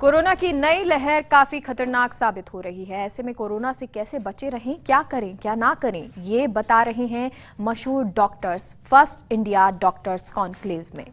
Corona की नई लहर काफी खतरनाक साबित हो रही है। ऐसे में कोरोना से कैसे बचे रहें, क्या करें क्या ना करें, ये बता रहे हैं मशहूर doctors first India doctors conclave में।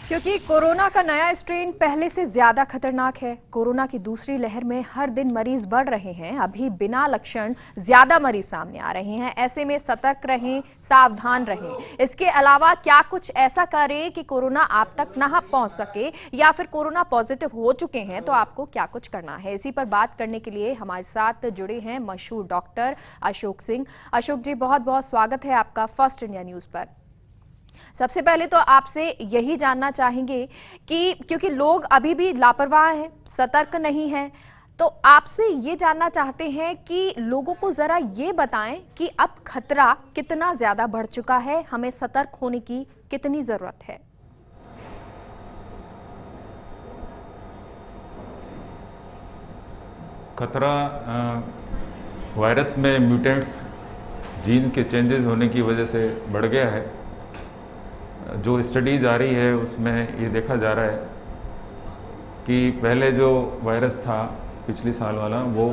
क्योंकि कोरोना का नया स्ट्रेन पहले से ज्यादा खतरनाक है। कोरोना की दूसरी लहर में हर दिन मरीज बढ़ रहे हैं। अभी बिना लक्षण ज्यादा मरीज सामने आ रहे हैं। ऐसे में सतर्क रहें, सावधान रहें। इसके अलावा क्या कुछ ऐसा करें कि कोरोना आप तक ना पहुंच सके, या फिर कोरोना पॉजिटिव हो चुके हैं तो आपको क्या कुछ करना है, इसी पर बात करने के लिए हमारे साथ जुड़े हैं मशहूर डॉक्टर अशोक सिंह। अशोक जी, बहुत बहुत स्वागत है आपका फर्स्ट इंडिया न्यूज पर। सबसे पहले तो आपसे यही जानना चाहेंगे कि क्योंकि लोग अभी भी लापरवाह हैं, सतर्क नहीं हैं, तो आपसे ये जानना चाहते हैं कि लोगों को जरा ये बताएं कि अब खतरा कितना ज्यादा बढ़ चुका है, हमें सतर्क होने की कितनी जरूरत है। खतरा वायरस में म्यूटेंट्स जीन के चेंजेस होने की वजह से बढ़ गया है। जो स्टडीज़ आ रही है उसमें ये देखा जा रहा है कि पहले जो वायरस था पिछले साल वाला, वो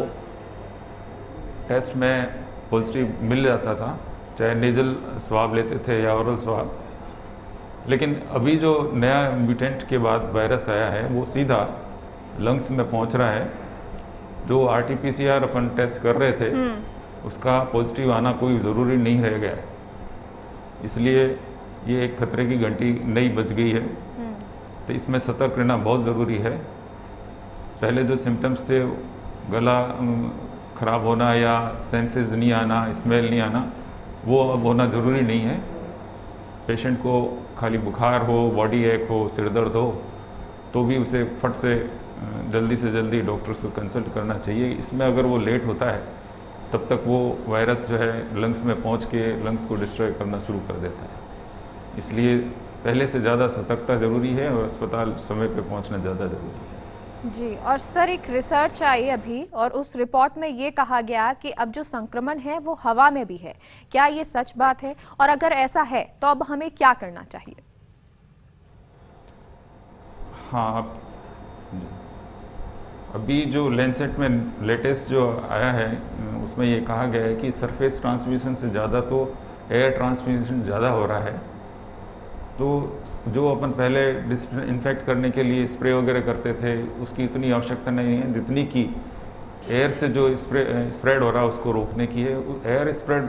टेस्ट में पॉजिटिव मिल जाता था, चाहे नेजल स्वाब लेते थे या ओरल स्वाब। लेकिन अभी जो नया म्यूटेंट के बाद वायरस आया है वो सीधा लंग्स में पहुंच रहा है। जो RT-PCR अपन टेस्ट कर रहे थे उसका पॉजिटिव आना कोई ज़रूरी नहीं रह गया है। इसलिए ये एक खतरे की घंटी नई बज गई है। तो इसमें सतर्क रहना बहुत ज़रूरी है। पहले जो सिम्टम्स थे, गला खराब होना या सेंसेस नहीं आना, स्मेल नहीं आना, वो अब होना ज़रूरी नहीं है। पेशेंट को खाली बुखार हो, बॉडी एक हो, सिर दर्द हो तो भी उसे फट से जल्दी जल्दी डॉक्टर से कंसल्ट करना चाहिए। इसमें अगर वो लेट होता है तब तक वो वायरस जो है लंग्स में पहुंच के लंग्स को डिस्ट्रॉय करना शुरू कर देता है। इसलिए पहले से ज़्यादा सतर्कता ज़रूरी है और अस्पताल समय पे पहुंचना ज़्यादा ज़रूरी है। जी, और सर एक रिसर्च आई अभी और उस रिपोर्ट में ये कहा गया कि अब जो संक्रमण है वो हवा में भी है। क्या ये सच बात है, और अगर ऐसा है तो अब हमें क्या करना चाहिए? हाँ, अभी जो लैंसेट में लेटेस्ट जो आया है उसमें ये कहा गया है कि सरफेस ट्रांसमिशन से ज़्यादा तो एयर ट्रांसमिशन ज़्यादा हो रहा है। तो जो अपन पहले डिसइंफेक्ट करने के लिए स्प्रे वगैरह करते थे उसकी इतनी आवश्यकता नहीं है जितनी कि एयर से जो स्प्रेड हो रहा है उसको रोकने की है। एयर स्प्रेड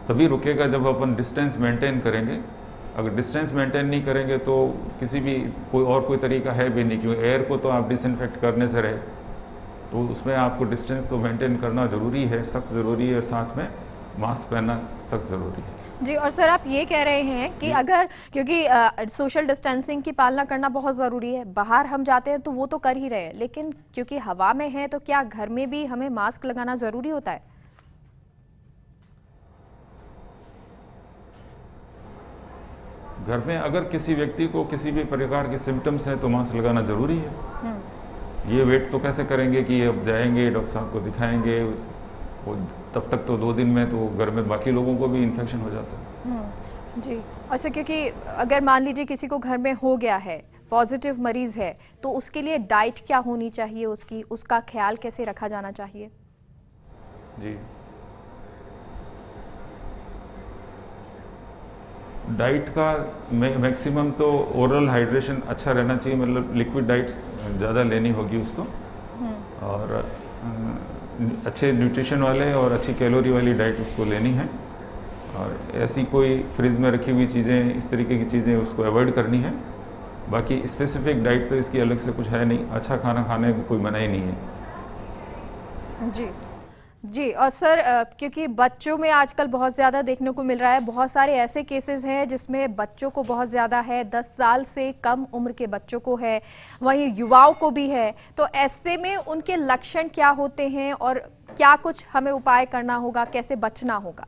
तभी रुकेगा जब अपन डिस्टेंस मेंटेन करेंगे। अगर डिस्टेंस मेंटेन नहीं करेंगे तो किसी भी कोई तरीका है भी नहीं, क्योंकि एयर को तो आप डिसइंफेक्ट करने से रहे, तो उसमें आपको डिस्टेंस तो मेंटेन करना ज़रूरी है, सख्त ज़रूरी है। साथ में मास्क पहनना सख्त ज़रूरी है। जी, और सर आप ये कह रहे हैं कि अगर क्योंकि सोशल डिस्टेंसिंग की पालना करना बहुत ज़रूरी है, बाहर हम जाते हैं तो वो तो कर ही रहे हैं, लेकिन क्योंकि हवा में है तो क्या घर में भी हमें मास्क लगाना ज़रूरी होता है? घर में अगर किसी व्यक्ति को किसी भी प्रकार के सिम्टम्स हैं तो मास्क लगाना ज़रूरी है। ये वेट तो कैसे करेंगे कि अब जाएंगे डॉक्टर साहब को दिखाएंगे, वो तब तक तो 2 दिन में तो घर में बाकी लोगों को भी इन्फेक्शन हो जाता है। जी, अच्छा, क्योंकि अगर मान लीजिए किसी को घर में हो गया है, पॉजिटिव मरीज है, तो उसके लिए डाइट क्या होनी चाहिए, उसका ख्याल कैसे रखा जाना चाहिए? जी, डाइट का मैक्सिमम तो ओरल हाइड्रेशन अच्छा रहना चाहिए, मतलब लिक्विड डाइट्स ज़्यादा लेनी होगी उसको, और अच्छे न्यूट्रिशन वाले और अच्छी कैलोरी वाली डाइट उसको लेनी है। और ऐसी कोई फ्रिज में रखी हुई चीज़ें, इस तरीके की चीज़ें उसको अवॉइड करनी है। बाकी स्पेसिफिक डाइट तो इसकी अलग से कुछ है नहीं, अच्छा खाना खाने में कोई मनाही नहीं है। जी जी, और सर क्योंकि बच्चों में आजकल बहुत ज़्यादा देखने को मिल रहा है, बहुत सारे ऐसे केसेस हैं जिसमें बच्चों को बहुत ज़्यादा है, 10 साल से कम उम्र के बच्चों को है, वहीं युवाओं को भी है। तो ऐसे में उनके लक्षण क्या होते हैं और क्या कुछ हमें उपाय करना होगा, कैसे बचना होगा?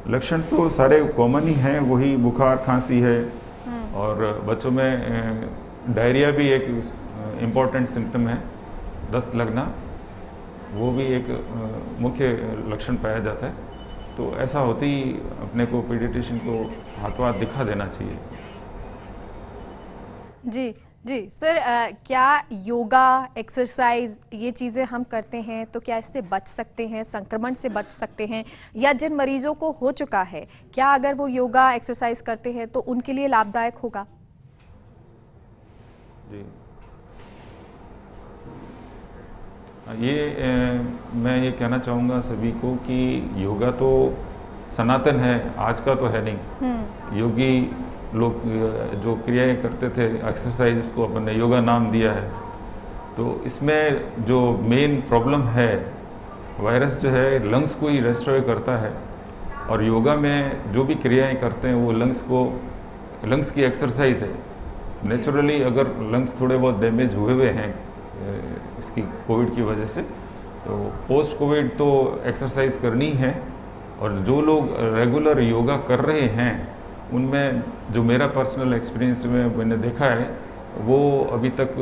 लक्षण तो सारे कॉमन ही हैं, वही बुखार खांसी है और बच्चों में डायरिया भी एक इम्पॉर्टेंट सिम्टम है, दस्त लगना, वो भी एक मुख्य लक्षण पाया जाता है। तो ऐसा होते ही अपने को पीडियाट्रिशियन को हाथों हाथ दिखा देना चाहिए। जी जी सर, क्या योगा, एक्सरसाइज ये चीज़ें हम करते हैं तो क्या इससे बच सकते हैं, संक्रमण से बच सकते हैं? या जिन मरीजों को हो चुका है, क्या अगर वो योगा एक्सरसाइज करते हैं तो उनके लिए लाभदायक होगा? जी, मैं ये कहना चाहूँगा सभी को कि योगा तो सनातन है, आज का तो है नहीं। योगी लोग जो क्रियाएं करते थे, एक्सरसाइज, उसको अपन ने योगा नाम दिया है। तो इसमें जो मेन प्रॉब्लम है, वायरस जो है लंग्स को ही रेस्ट्रॉय करता है, और योगा में जो भी क्रियाएं करते हैं वो लंग्स की एक्सरसाइज है। नेचुरली अगर लंग्स थोड़े बहुत डैमेज हुए हैं इसकी कोविड की वजह से, तो पोस्ट कोविड तो एक्सरसाइज करनी है। और जो लोग रेगुलर योगा कर रहे हैं उनमें जो मेरा पर्सनल एक्सपीरियंस में मैंने देखा है, वो अभी तक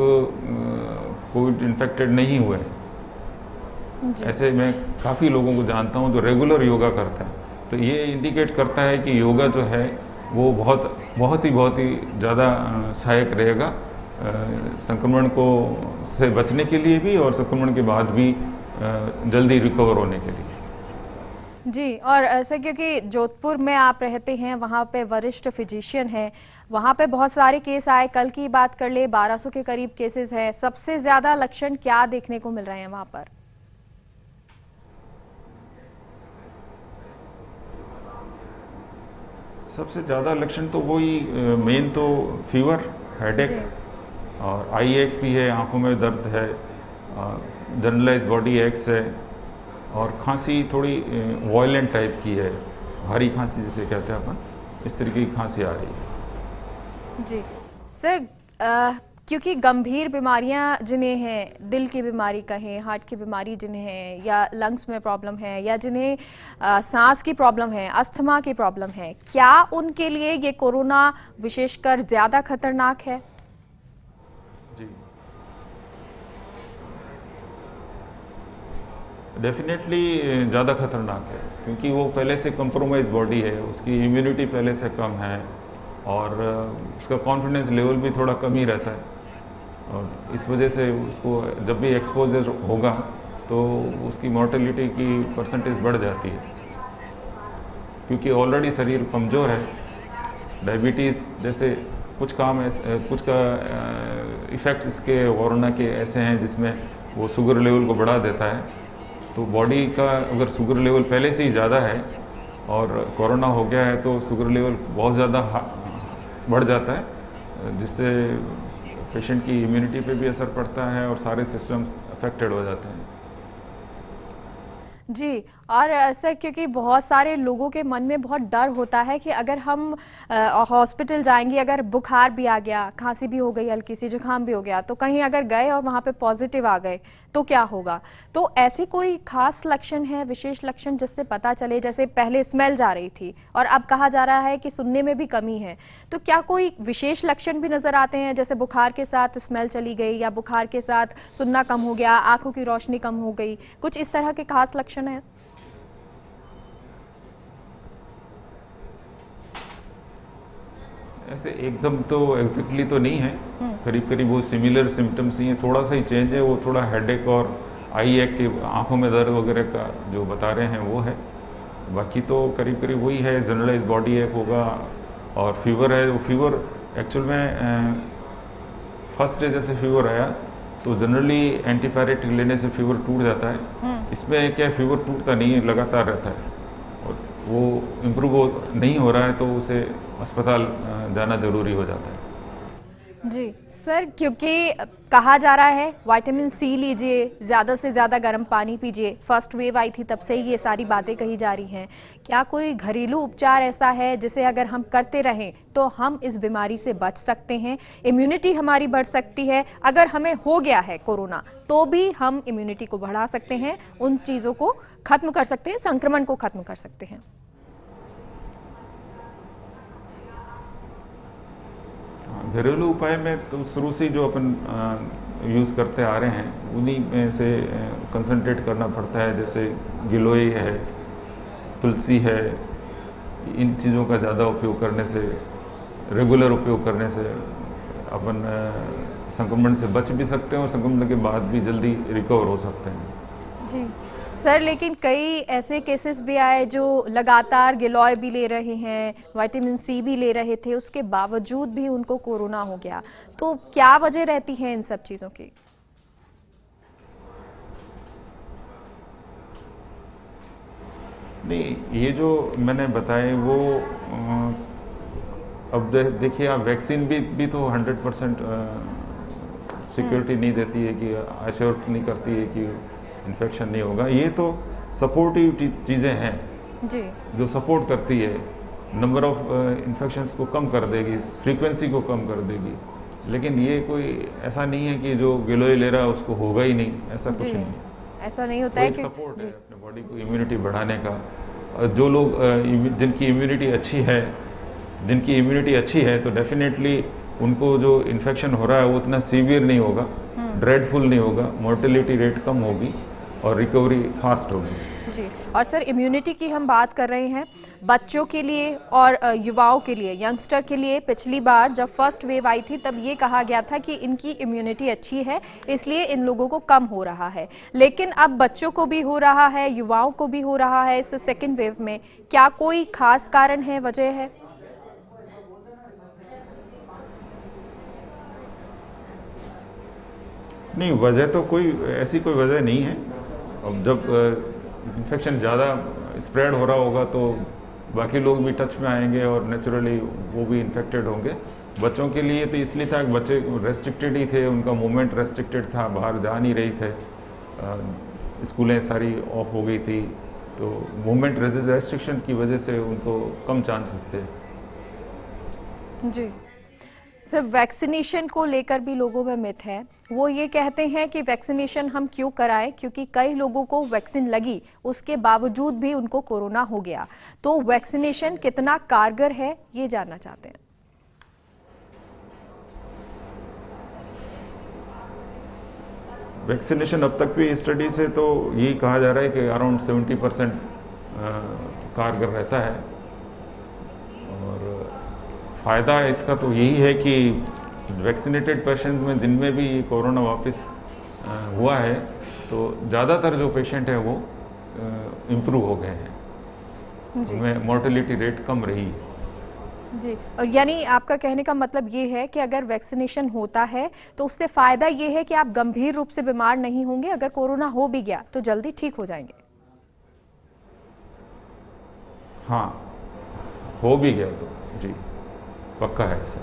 कोविड इन्फेक्टेड नहीं हुए हैं। ऐसे मैं काफ़ी लोगों को जानता हूँ जो रेगुलर योगा करता है। तो ये इंडिकेट करता है कि योगा जो है वो बहुत ही ज़्यादा सहायक रहेगा संक्रमण से बचने के लिए भी, और संक्रमण के बाद भी जल्दी रिकवर होने के लिए। जी, और ऐसे क्योंकि जोधपुर में आप रहते हैं, वहाँ पे वरिष्ठ फिजिशियन है, वहाँ पे बहुत सारे केस आए। कल की बात कर ले 1200 के करीब केसेस हैं। सबसे ज़्यादा लक्षण क्या देखने को मिल रहे हैं वहाँ पर? सबसे ज़्यादा लक्षण तो वही मेन तो फीवर, हेडेक और आई एक भी है, आंखों में दर्द है, जनरलाइज बॉडी एक्स है, और खांसी थोड़ी वायलेंट टाइप की है, भारी खांसी जिसे कहते हैं अपन, इस तरीके की खांसी आ रही है। जी सर, क्योंकि गंभीर बीमारियां जिन्हें हैं, दिल की बीमारी कहें, हार्ट की बीमारी जिन्हें है, या लंग्स में प्रॉब्लम है, या जिन्हें सांस की प्रॉब्लम है, अस्थमा की प्रॉब्लम है, क्या उनके लिए ये कोरोना विशेषकर ज़्यादा खतरनाक है? जी, डेफिनेटली ज़्यादा खतरनाक है, क्योंकि वो पहले से कंप्रोमाइज बॉडी है, उसकी इम्यूनिटी पहले से कम है, और उसका कॉन्फिडेंस लेवल भी थोड़ा कम ही रहता है, और इस वजह से उसको जब भी एक्सपोजर होगा तो उसकी मॉर्टेलिटी की परसेंटेज बढ़ जाती है, क्योंकि ऑलरेडी शरीर कमज़ोर है। डायबिटीज़ जैसे कुछ इफ़ेक्ट्स इसके कोरोना के ऐसे हैं जिसमें वो शुगर लेवल को बढ़ा देता है। तो बॉडी का अगर शुगर लेवल पहले से ही ज़्यादा है और कोरोना हो गया है तो शुगर लेवल बहुत ज़्यादा बढ़ जाता है, जिससे पेशेंट की इम्यूनिटी पे भी असर पड़ता है और सारे सिस्टम्स अफेक्टेड हो जाते हैं। जी, और ऐसा क्योंकि बहुत सारे लोगों के मन में बहुत डर होता है कि अगर हम हॉस्पिटल जाएंगे, अगर बुखार भी आ गया, खांसी भी हो गई, हल्की सी जुकाम भी हो गया, तो कहीं अगर गए और वहाँ पे पॉजिटिव आ गए तो क्या होगा? तो ऐसे कोई खास लक्षण है, विशेष लक्षण जिससे पता चले? जैसे पहले स्मेल जा रही थी और अब कहा जा रहा है कि सुनने में भी कमी है, तो क्या कोई विशेष लक्षण भी नजर आते हैं? जैसे बुखार के साथ स्मेल चली गई, या बुखार के साथ सुनना कम हो गया, आंखों की रोशनी कम हो गई, कुछ इस तरह के खास लक्षण है? ऐसे एकदम तो एग्जैक्टली तो नहीं है, करीब करीब वो सिमिलर सिम्टम्स ही हैं, थोड़ा सा ही चेंज है, वो थोड़ा हेडेक और आई एक की आंखों में दर्द वगैरह का जो बता रहे हैं वो है। बाकी तो करीब करीब वही है, जनरलाइज बॉडी एक होगा और फीवर है। वो फीवर एक्चुअल में फर्स्ट डे जैसे फीवर आया तो जनरली एंटीपायरेटिक लेने से फीवर टूट जाता है। इसमें क्या फीवर टूटता नहीं है, लगातार रहता है, और वो इम्प्रूव नहीं हो रहा है तो उसे अस्पताल जाना जरूरी हो जाता है। जी सर, क्योंकि कहा जा रहा है विटामिन सी लीजिए, ज़्यादा से ज़्यादा गर्म पानी पीजिए, फर्स्ट वेव आई थी तब से ही ये सारी बातें कही जा रही हैं। क्या कोई घरेलू उपचार ऐसा है जिसे अगर हम करते रहें तो हम इस बीमारी से बच सकते हैं, इम्यूनिटी हमारी बढ़ सकती है? अगर हमें हो गया है कोरोना तो भी हम इम्यूनिटी को बढ़ा सकते हैं, उन चीज़ों को खत्म कर सकते हैं, संक्रमण को खत्म कर सकते हैं। घरेलू उपाय में तो शुरू से जो अपन यूज़ करते आ रहे हैं उन्हीं में से कंसंट्रेट करना पड़ता है। जैसे गिलोय है, तुलसी है, इन चीज़ों का ज़्यादा उपयोग करने से, रेगुलर उपयोग करने से अपन संक्रमण से बच भी सकते हैं और संक्रमण के बाद भी जल्दी रिकवर हो सकते हैं। जी सर, लेकिन कई ऐसे केसेस भी आए जो लगातार गिलोय भी ले रहे हैं, विटामिन सी भी ले रहे थे, उसके बावजूद भी उनको कोरोना हो गया। तो क्या वजह रहती है इन सब चीज़ों की? नहीं, ये जो मैंने बताए वो अब देखिए आप वैक्सीन भी तो 100% सिक्योरिटी नहीं देती है कि अश्योर नहीं करती है कि इन्फेक्शन नहीं होगा। ये तो सपोर्टिव चीज़ें हैं जी, जो सपोर्ट करती है, नंबर ऑफ इन्फेक्शंस को कम कर देगी, फ्रीक्वेंसी को कम कर देगी। लेकिन ये कोई ऐसा नहीं है कि जो गिलोय ले रहा है उसको होगा ही नहीं, ऐसा कुछ जी, नहीं। ऐसा नहीं होता है कि सपोर्ट है अपने बॉडी को इम्यूनिटी बढ़ाने का। जो लोग जिनकी इम्यूनिटी अच्छी है तो डेफिनेटली उनको जो इन्फेक्शन हो रहा है वो उतना सीवियर नहीं होगा, ड्रेडफुल नहीं होगा, मोर्टेलिटी रेट कम होगी और रिकवरी फास्ट होगी। जी। और सर, इम्यूनिटी की हम बात कर रहे हैं बच्चों के लिए और युवाओं के लिए, यंगस्टर के लिए। पिछली बार जब फर्स्ट वेव आई थी तब ये कहा गया था कि इनकी इम्यूनिटी अच्छी है इसलिए इन लोगों को कम हो रहा है, लेकिन अब बच्चों को भी हो रहा है, युवाओं को भी हो रहा है इस सेकेंड वेव में। क्या कोई खास कारण है, वजह है? नहीं, वजह तो ऐसी कोई वजह नहीं है। अब जब इन्फेक्शन ज़्यादा स्प्रेड हो रहा होगा तो बाकी लोग भी टच में आएंगे और नेचुरली वो भी इन्फेक्टेड होंगे। बच्चों के लिए तो इसलिए था कि बच्चे रेस्ट्रिक्टेड ही थे, उनका मूवमेंट रेस्ट्रिक्टेड था, बाहर जा नहीं रही थे, स्कूलें सारी ऑफ हो गई थी, तो मूवमेंट रेस्ट्रिक्शन की वजह से उनको कम चांसेस थे। जी। सिर्फ वैक्सीनेशन को लेकर भी लोगों में मिथ है। वो ये कहते हैं कि वैक्सीनेशन हम क्यों कराएं, क्योंकि कई लोगों को वैक्सीन लगी उसके बावजूद भी उनको कोरोना हो गया। तो वैक्सीनेशन कितना कारगर है ये जानना चाहते हैं। वैक्सीनेशन अब तक भी स्टडी से तो यही कहा जा रहा है कि अराउंड 70% कारगर रहता है। और फ़ायदा इसका तो यही है कि वैक्सीनेटेड पेशेंट में जिनमें भी कोरोना वापस हुआ है तो ज़्यादातर जो पेशेंट हैं वो इम्प्रूव हो गए हैं, उनमें मोर्टेलिटी रेट कम रही है। जी, और यानी आपका कहने का मतलब ये है कि अगर वैक्सीनेशन होता है तो उससे फ़ायदा ये है कि आप गंभीर रूप से बीमार नहीं होंगे, अगर कोरोना हो भी गया तो जल्दी ठीक हो जाएंगे। हाँ, हो भी गया तो जी पक्का है ऐसा।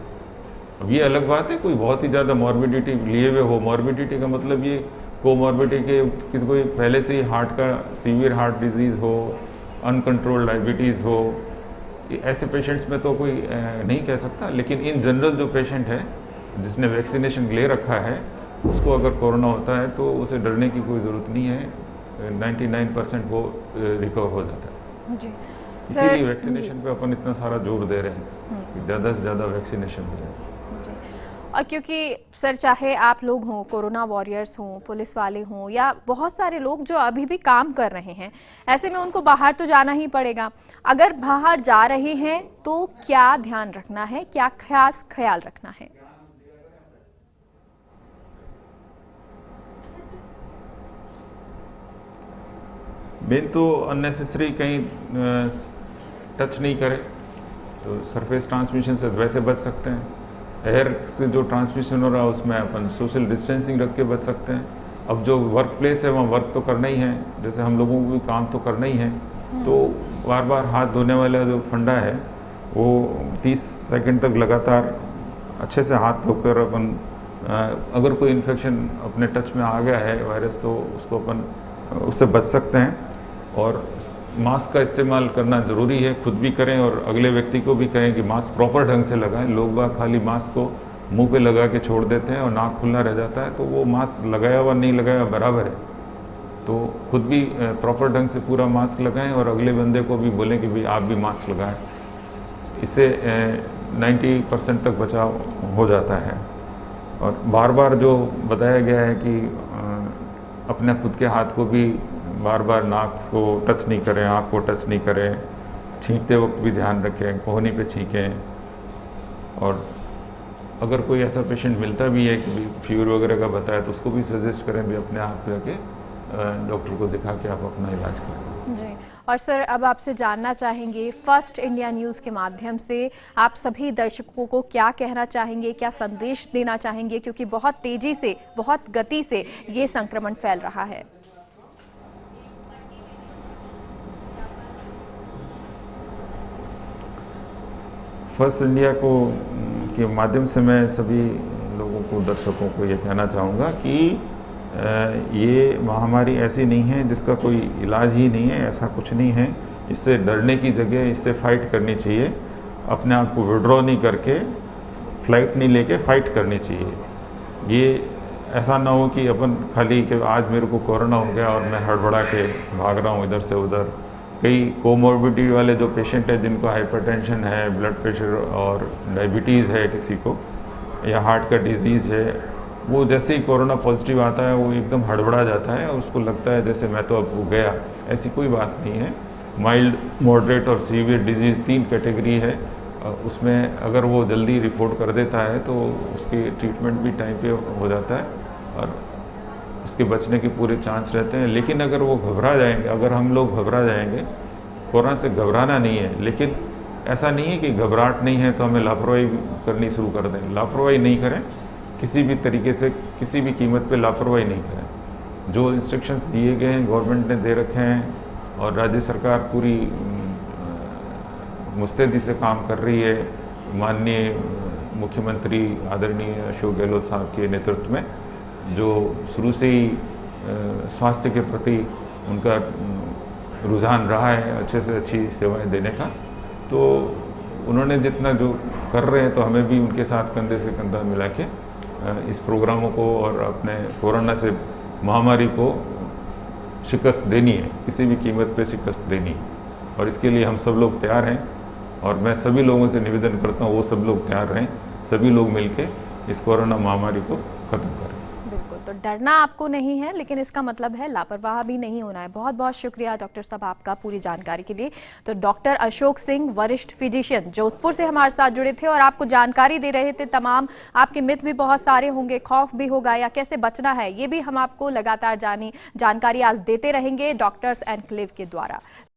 अब ये अलग बात है कोई बहुत ही ज़्यादा मॉर्बिडिटी लिए हुए हो। मॉर्बिडिटी का मतलब ये कोमॉर्बिडिटी के किसी कोई पहले से ही हार्ट का सीवियर हार्ट डिजीज़ हो, अनकंट्रोल्ड डायबिटीज़ हो, ऐसे पेशेंट्स में तो कोई नहीं कह सकता। लेकिन इन जनरल जो पेशेंट है जिसने वैक्सीनेशन ले रखा है उसको अगर कोरोना होता है तो उसे डरने की कोई ज़रूरत नहीं है। 99% वो रिकवर हो जाता है। जी, इसीलिए वैक्सीनेशन पे अपन इतना सारा जोर दे रहे हैं कि ज़्यादा से ज़्यादा वैक्सीनेशन हो जाए। और क्योंकि सर, चाहे आप लोग हों, कोरोना वॉरियर्स हों, पुलिस वाले हों, या बहुत सारे लोग जो अभी भी काम कर रहे हैं, ऐसे में उनको बाहर तो जाना ही पड़ेगा। अगर बाहर जा रहे हैं तो क्या ध्यान रखना है, क्या खास ख्याल रखना है? मेन तो अननेसेसरी कहीं टच नहीं करे तो सरफेस ट्रांसमिशन से वैसे बच सकते हैं। एयर से जो ट्रांसमिशन हो रहा है उसमें अपन सोशल डिस्टेंसिंग रख के बच सकते हैं। अब जो वर्क प्लेस है वहाँ वर्क तो करना ही है, जैसे हम लोगों को भी काम तो करना ही है, तो बार बार हाथ धोने वाला जो फंडा है वो 30 सेकंड तक लगातार अच्छे से हाथ धोकर अपन अगर कोई इन्फेक्शन अपने टच में आ गया है वायरस तो उसको अपन उससे बच सकते हैं। और मास्क का इस्तेमाल करना ज़रूरी है, खुद भी करें और अगले व्यक्ति को भी कहें कि मास्क प्रॉपर ढंग से लगाएं। लोग बाग खाली मास्क को मुंह पे लगा के छोड़ देते हैं और नाक खुला रह जाता है, तो वो मास्क लगाया हुआ नहीं लगाया हुआ बराबर है। तो खुद भी प्रॉपर ढंग से पूरा मास्क लगाएं और अगले बंदे को भी बोलें कि भाई आप भी मास्क लगाएं। इससे 90% तक बचाव हो जाता है। और बार बार जो बताया गया है कि अपने खुद के हाथ को भी बार बार नाक को टच नहीं करें, आँख को टच नहीं करें, छींकते वक्त भी ध्यान रखें, कोहनी पे छींकें। और अगर कोई ऐसा पेशेंट मिलता भी है कि फीवर वगैरह का बताया तो उसको भी सजेस्ट करें भी अपने आप जाके डॉक्टर को दिखा के आप अपना इलाज करें। जी, और सर अब आपसे जानना चाहेंगे, फर्स्ट इंडिया न्यूज़ के माध्यम से आप सभी दर्शकों को क्या कहना चाहेंगे, क्या संदेश देना चाहेंगे, क्योंकि बहुत तेजी से, बहुत गति से ये संक्रमण फैल रहा है। फर्स्ट इंडिया को के माध्यम से मैं सभी लोगों को, दर्शकों को ये कहना चाहूँगा कि ये महामारी ऐसी नहीं है जिसका कोई इलाज ही नहीं है, ऐसा कुछ नहीं है। इससे डरने की जगह इससे फाइट करनी चाहिए, अपने आप को विड्रॉ नहीं करके, फ्लाइट नहीं लेके फाइट करनी चाहिए। ये ऐसा ना हो कि अपन खाली कि आज मेरे को कोरोना हो गया और मैं हड़बड़ा के भाग रहा हूँ इधर से उधर। कई कोमोर्बिडिटी वाले जो पेशेंट हैं जिनको हाइपरटेंशन है, ब्लड प्रेशर और डायबिटीज़ है किसी को, या हार्ट का डिजीज़ है, वो जैसे ही कोरोना पॉजिटिव आता है वो एकदम हड़बड़ा जाता है और उसको लगता है जैसे मैं तो अब हो गया। ऐसी कोई बात नहीं है। माइल्ड, मॉडरेट और सीवियर डिजीज़ 3 कैटेगरी है। उसमें अगर वो जल्दी रिपोर्ट कर देता है तो उसकी ट्रीटमेंट भी टाइम पे हो जाता है और उसके बचने के पूरे चांस रहते हैं। लेकिन अगर वो घबरा जाएंगे, अगर हम लोग घबरा जाएंगे, कोरोना से घबराना नहीं है, लेकिन ऐसा नहीं है कि घबराहट नहीं है तो हमें लापरवाही करनी शुरू कर दें। लापरवाही नहीं करें, किसी भी तरीके से, किसी भी कीमत पे लापरवाही नहीं करें। जो इंस्ट्रक्शंस दिए गए हैं, गवर्नमेंट ने दे रखे हैं और राज्य सरकार पूरी मुस्तैदी से काम कर रही है, माननीय मुख्यमंत्री आदरणीय अशोक गहलोत साहब के नेतृत्व में, जो शुरू से ही स्वास्थ्य के प्रति उनका रुझान रहा है अच्छे से अच्छी सेवाएं देने का। तो उन्होंने जितना जो कर रहे हैं तो हमें भी उनके साथ कंधे से कंधा मिला के इस प्रोग्रामों को और अपने कोरोना से महामारी को शिकस्त देनी है, किसी भी कीमत पे शिकस्त देनी है। और इसके लिए हम सब लोग तैयार हैं और मैं सभी लोगों से निवेदन करता हूँ वो सब लोग तैयार रहें, सभी लोग मिलके इस कोरोना महामारी को ख़त्म करें। बिल्कुल, तो डरना आपको नहीं है, लेकिन इसका मतलब है लापरवाह भी नहीं होना है। बहुत बहुत शुक्रिया डॉक्टर साहब आपका पूरी जानकारी के लिए। तो डॉक्टर अशोक सिंह, वरिष्ठ फिजिशियन, जोधपुर से हमारे साथ जुड़े थे और आपको जानकारी दे रहे थे। तमाम आपके मिथ भी बहुत सारे होंगे, खौफ भी होगा, या कैसे बचना है, ये भी हम आपको लगातार जानकारी आज देते रहेंगे डॉक्टर्स एनक्लेव के द्वारा।